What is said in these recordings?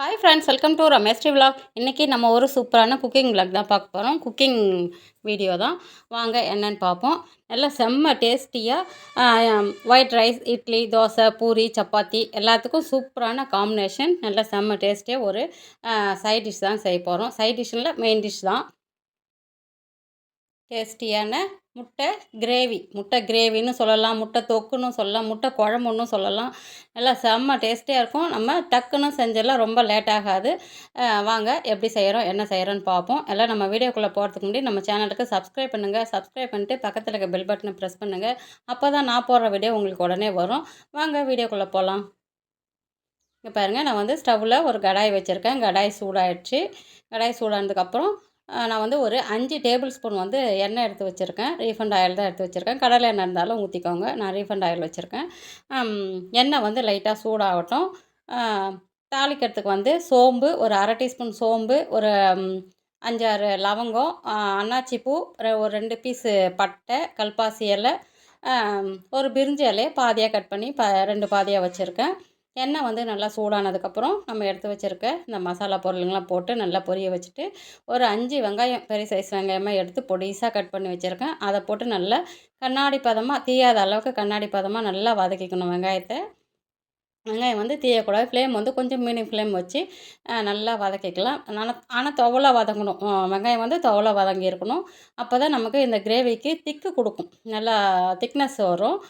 Hi friends, welcome to Rameshri vlog. இன்றைக்கி நம்ம ஒரு சூப்பரான குக்கிங் விலாக் தான் பார்க்க போகிறோம். குக்கிங் வீடியோ தான். வாங்க என்னென்னு பார்ப்போம். நல்லா செம்ம டேஸ்டியாக ஒயிட் ரைஸ், இட்லி, தோசை, பூரி, சப்பாத்தி எல்லாத்துக்கும் சூப்பரான காம்பினேஷன். நல்லா செம்ம டேஸ்டியாக ஒரு சைட் டிஷ் தான் செய்ய போகிறோம். சைட் டிஷ்ஷில் மெயின் டிஷ் தான். டேஸ்டியான முட்டை கிரேவின்னு சொல்லலாம், முட்டை தொக்குன்னு சொல்லலாம், முட்டை குழம்புன்னு சொல்லலாம். நல்லா செம்ம டேஸ்டியாக இருக்கும். நம்ம டக்குன்னு செஞ்சிடலாம், ரொம்ப லேட் ஆகாது. வாங்க எப்படி செய்கிறோம், என்ன செய்கிறோன்னு பார்ப்போம். எல்லாம் நம்ம வீடியோக்குள்ளே போகிறதுக்கு முன்னாடி நம்ம சேனலுக்கு சப்ஸ்கிரைப் பண்ணுங்கள். சப்ஸ்கிரைப் பண்ணிட்டு பக்கத்தில் இருக்க பெல் பட்டனை ப்ரெஸ் பண்ணுங்கள். அப்போ தான் நான் போடுற வீடியோ உங்களுக்கு உடனே வரும். வாங்க வீடியோக்குள்ளே போகலாம். இங்கே பாருங்கள், நான் வந்து ஸ்டவ்வில் ஒரு கடாய் வச்சுருக்கேன். கடாய் சூடாகிடுச்சு. கடாய் சூடானதுக்கப்புறம் நான் வந்து ஒரு 5 டேபிள் ஸ்பூன் வந்து எண்ணெய் எடுத்து வச்சுருக்கேன். ரீஃபண்ட் ஆயில் தான் எடுத்து வச்சுருக்கேன். கடலை எண்ணெய் இருந்தாலும் ஊற்றிக்கோங்க. நான் ரீஃபண்ட் ஆயில் வச்சுருக்கேன். எண்ணெய் வந்து லைட்டாக சூடாகட்டும். தாளிக்கிறதுக்கு வந்து சோம்பு, ஒரு 1/2 டீஸ்பூன் சோம்பு, ஒரு 5, 6 லவங்கம், அன்னாச்சி பூ, ஒரு 2 பீஸு பட்டை, கல்பாசி இலை, ஒரு பிரிஞ்சி இலையை பாதியாக கட் பண்ணி 2 பாதியாக வச்சுருக்கேன். எண்ணெய் வந்து நல்லா சூடானதுக்கப்புறம் நம்ம எடுத்து வச்சுருக்க இந்த மசாலா பொருளுங்களாம் போட்டு நல்லா பொரிய வச்சுட்டு, ஒரு 5 வெங்காயம், பெரிய சைஸ் வெங்காயமாக எடுத்து பொடிசாக கட் பண்ணி வச்சுருக்கேன். அதை போட்டு நல்லா கண்ணாடி பதமாக, தீயாத அளவுக்கு கண்ணாடி பதமாக நல்லா வதக்கிக்கணும் வெங்காயத்தை. வெங்காயம் வந்து தீயக்கூடாது. ஃப்ளேம் வந்து கொஞ்சம் மீடியம் ஃப்ளேம் வச்சு நல்லா வதக்கிக்கலாம். ஆனால் துவலா வதங்கணும். வெங்காயம் வந்து துவலா வதங்கியிருக்கணும். அப்போ தான் நமக்கு இந்த கிரேவிக்கு திக்கு கொடுக்கும். நல்லா திக்னஸ் வரும்.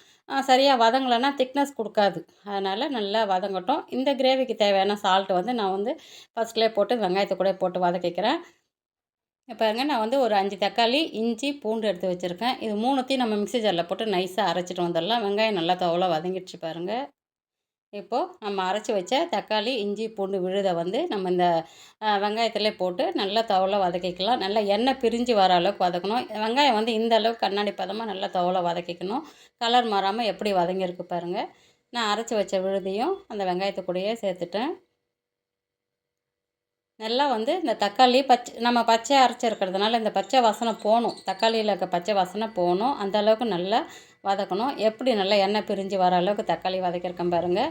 சரியாக வதங்கலைன்னா திக்னஸ் கொடுக்காது. அதனால் நல்லா வதங்கட்டும். இந்த கிரேவிக்கு தேவையான சால்ட் வந்து நான் வந்து ஃபஸ்ட்லேயே போட்டு வெங்காயத்தை கூட போட்டு வதக்கிக்கிறேன். பாருங்க, நான் வந்து ஒரு 5 தக்காளி, இஞ்சி, பூண்டு எடுத்து வச்சுருக்கேன். இது 3த்தையும் நம்ம மிக்ஸி ஜாரில் போட்டு நைஸாக அரைச்சிட்டு வந்துடலாம். வெங்காயம் நல்லா துவலா வதங்கிடுச்சு பாருங்கள். இப்போது நம்ம அரைச்சி வச்ச தக்காளி, இஞ்சி, பூண்டு விழுதை வந்து நம்ம இந்த வெங்காயத்திலே போட்டு நல்லா துவலா வதக்கிக்கலாம். நல்லா எண்ணெய் பிரிஞ்சு வர அளவுக்கு வதக்கணும். வெங்காயம் வந்து இந்த அளவுக்கு கண்ணாடி பதமாக நல்லா துவலா வதக்கிக்கணும். கலர் மாறாமல் எப்படி வதங்கியிருக்கு பாருங்கள். நான் அரைச்சி வச்ச விழுதையும் அந்த வெங்காயத்து கூடயே சேர்த்துட்டேன். நல்லா வந்து இந்த தக்காளி நம்ம பச்சையாக அரைச்சிருக்கிறதுனால இந்த பச்சை வாசனை போகணும். தக்காளியில் இருக்க பச்சை வாசனை போகணும். அந்த அளவுக்கு நல்லா வதக்கணும். எப்படி நல்லா எண்ணெய் பிரிஞ்சு வர அளவுக்கு தக்காளி வதக்கியிருக்கேன் பாருங்கள்.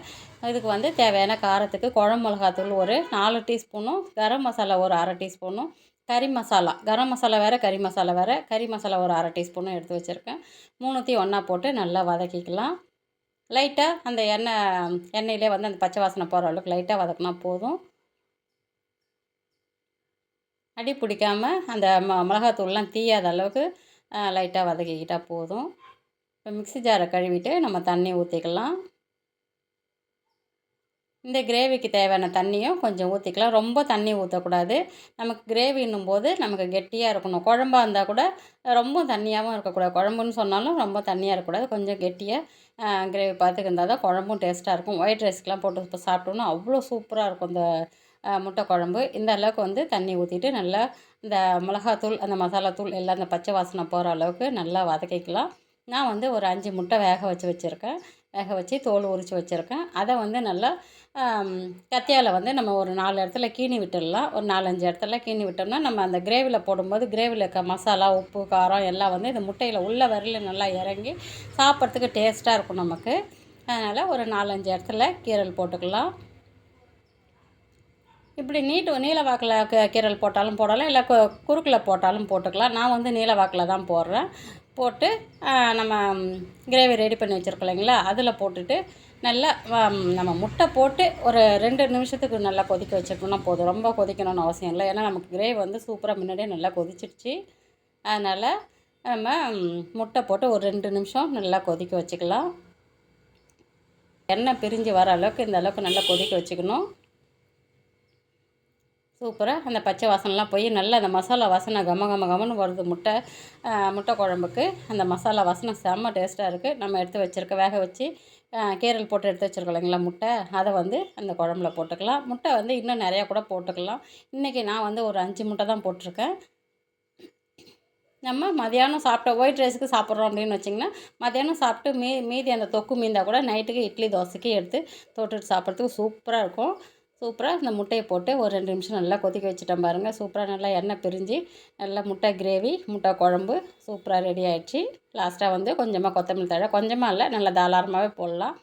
இதுக்கு வந்து தேவையான காரத்துக்கு குழம்பு மிளகாத்தூள் ஒரு 4 டீஸ்பூனும், கரம் மசாலா ஒரு 1/2 டீஸ்பூனும், கறி மசாலா, கரம் மசாலா வேறு, கறி மசாலா வேறு, கறி மசாலா ஒரு 1/2 டீஸ்பூனும் எடுத்து வச்சுருக்கேன். 3த்தையும் ஒன்றா போட்டு நல்லா வதக்கிக்கலாம். லைட்டாக அந்த எண்ணெயிலே வந்து அந்த பச்சை வாசனை போகிற அளவுக்கு லைட்டாக வதக்கினா போதும். அடி பிடிக்காமல் அந்த மிளகாத்தூள்லாம் தீயாத அளவுக்கு லைட்டாக வதக்கிக்கிட்டால் போதும். இப்போ மிக்ஸி ஜாரை கழுவிட்டு நம்ம தண்ணி ஊற்றிக்கலாம். இந்த கிரேவிக்கு தேவையான தண்ணியும் கொஞ்சம் ஊற்றிக்கலாம். ரொம்ப தண்ணி ஊற்றக்கூடாது. நமக்கு கிரேவின்னும் போது நமக்கு கெட்டியாக இருக்கணும். குழம்பா இருந்தால் கூட ரொம்ப தண்ணியாகவும் இருக்கக்கூடாது. குழம்புன்னு சொன்னாலும் ரொம்ப தண்ணியாக இருக்கக்கூடாது. கொஞ்சம் கெட்டியாக கிரேவி பார்த்துக்கு இருந்தால் தான் குழம்பும் டேஸ்ட்டாக இருக்கும். ஒயிட் ரைஸ்க்கெலாம் போட்டு இப்போ சாப்பிட்டோன்னா அவ்வளோ சூப்பராக இருக்கும் இந்த முட்டை குழம்பு. இந்த அளவுக்கு வந்து தண்ணி ஊற்றிட்டு நல்லா இந்த மிளகாத்தூள், அந்த மசாலாத்தூள் எல்லாம் அந்த பச்சை வாசனை போகிற அளவுக்கு நல்லா வதக்கிக்கலாம். நான் வந்து ஒரு 5 முட்டை வேக வச்சுருக்கேன். வேக வச்சு தோல் உரித்து வச்சுருக்கேன். அதை வந்து நல்லா கத்தியால் வந்து நம்ம ஒரு 4 இடத்துல கீனி விட்டுடலாம். ஒரு 4, 5 இடத்துல கீனி விட்டோம்னா நம்ம அந்த கிரேவியில் போடும்போது கிரேவியில் இருக்க மசாலா, உப்பு, காரம் எல்லாம் வந்து இந்த முட்டையில் உள்ள வரையில் நல்லா இறங்கி சாப்பிட்றதுக்கு டேஸ்ட்டாக இருக்கும் நமக்கு. அதனால் ஒரு 4, 5 இடத்துல கீரல் போட்டுக்கலாம். இப்படி நீல வாக்கில் கீரல் போட்டாலும் போடலாம், இல்லை குறுக்கில் போட்டாலும் போட்டுக்கலாம். நான் வந்து நீல வாக்கில் தான் போடுறேன். போட்டு நம்ம கிரேவி ரெடி பண்ணி வச்சுருக்கோம் இல்லைங்களா, அதில் போட்டுட்டு நல்லா நம்ம முட்டை போட்டு ஒரு 2 நிமிஷத்துக்கு நல்லா கொதிக்க வச்சுக்கணும்னா போதும். ரொம்ப கொதிக்கணும்னு அவசியம் இல்லை. ஏன்னா நமக்கு கிரேவி வந்து சூப்பராக முன்னாடியே நல்லா கொதிச்சிடுச்சு. அதனால் நம்ம முட்டை போட்டு ஒரு 2 நிமிஷம் நல்லா கொதிக்க வச்சுக்கலாம். எண்ணெய் பிரிஞ்சு வர அளவுக்கு இந்த அளவுக்கு நல்லா கொதிக்க வச்சுக்கணும். சூப்பராக அந்த பச்சை வாசனைலாம் போய் நல்லா அந்த மசாலா வாசனை கமன்னு வருது. முட்டை குழம்புக்கு அந்த மசாலா வாசனை செம்ம டேஸ்ட்டாக இருக்குது. நம்ம எடுத்து வச்சுருக்க வேக வச்சு கீரல் போட்டு எடுத்து வச்சுருக்கோம் இல்லைங்களா முட்டை, அதை வந்து அந்த குழம்புல போட்டுக்கலாம். முட்டை வந்து இன்னும் நிறையா கூட போட்டுக்கலாம். இன்றைக்கி நான் வந்து ஒரு 5 முட்டை தான் போட்டிருக்கேன். நம்ம மதியானம் சாப்பிட்ட ஒயிட் ரைஸுக்கு சாப்பிட்றோம் அப்படின்னு வச்சிங்கன்னா, மதியானம் சாப்பிட்டு மீதி அந்த தொக்கு மீந்தால் கூட நைட்டுக்கு இட்லி, தோசைக்கு எடுத்து தொட்டுட்டு சாப்பிட்றதுக்கு சூப்பராக இருக்கும். சூப்பராக இந்த முட்டையை போட்டு ஒரு 2 நிமிஷம் நல்லா கொதிக்க வச்சுட்டேன் பாருங்கள். சூப்பராக நல்லா எண்ணெய் பிரிஞ்சு நல்லா முட்டை கிரேவி, முட்டை குழம்பு சூப்பராக ரெடி ஆகிடுச்சு. லாஸ்ட்டாக வந்து கொஞ்சமாக கொத்தமல்லி தழை, கொஞ்சமாக இல்லை, நல்லா தாராளமாகவே போடலாம்.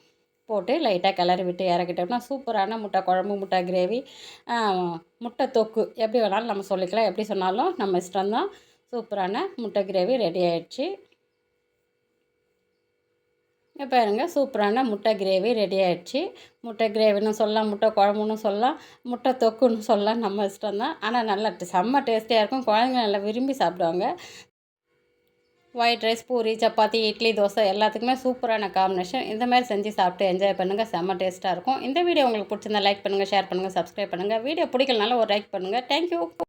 போட்டு லைட்டாக கிளறி விட்டு இறக்கிட்டோம்னா சூப்பரான முட்டை குழம்பு, முட்டை கிரேவி, முட்டை தொக்கு எப்படி வேணாலும் நம்ம சொல்லிக்கலாம். எப்படி சொன்னாலும் நம்ம இஷ்டம்தான். சூப்பரான முட்டை கிரேவி ரெடி ஆயிடுச்சு. பாருங்க சூப்பரான முட்டை கிரேவி ரெடி ஆயிடுச்சு. முட்டை கிரேவின்னு சொல்லலாம், முட்டை குழம்புன்னு சொல்லலாம், முட்டை தொக்குன்னு சொல்லலாம். நம்ம இஷ்டம்தான். ஆனால் நல்லா செம்ம டேஸ்டியாக இருக்கும். குழந்தைங்க நல்லா விரும்பி சாப்பிடுவாங்க. ஒயிட் ரைஸ், பூரி, சப்பாத்தி, இட்லி, தோசை எல்லாத்துக்குமே சூப்பரான காம்பினேஷன். இந்த மாதிரி செஞ்சு சாப்பிட்டு என்ஜாய் பண்ணுங்கள். செம்ம டேஸ்ட்டாக இருக்கும். இந்த வீடியோ உங்களுக்கு பிடிச்சிருந்தா லைக் பண்ணுங்கள், ஷேர் பண்ணுங்கள், சப்ஸ்கிரைப் பண்ணுங்கள். வீடியோ பிடிக்கலனாலும் ஒரு லைக் பண்ணுங்கள். தேங்க்யூ.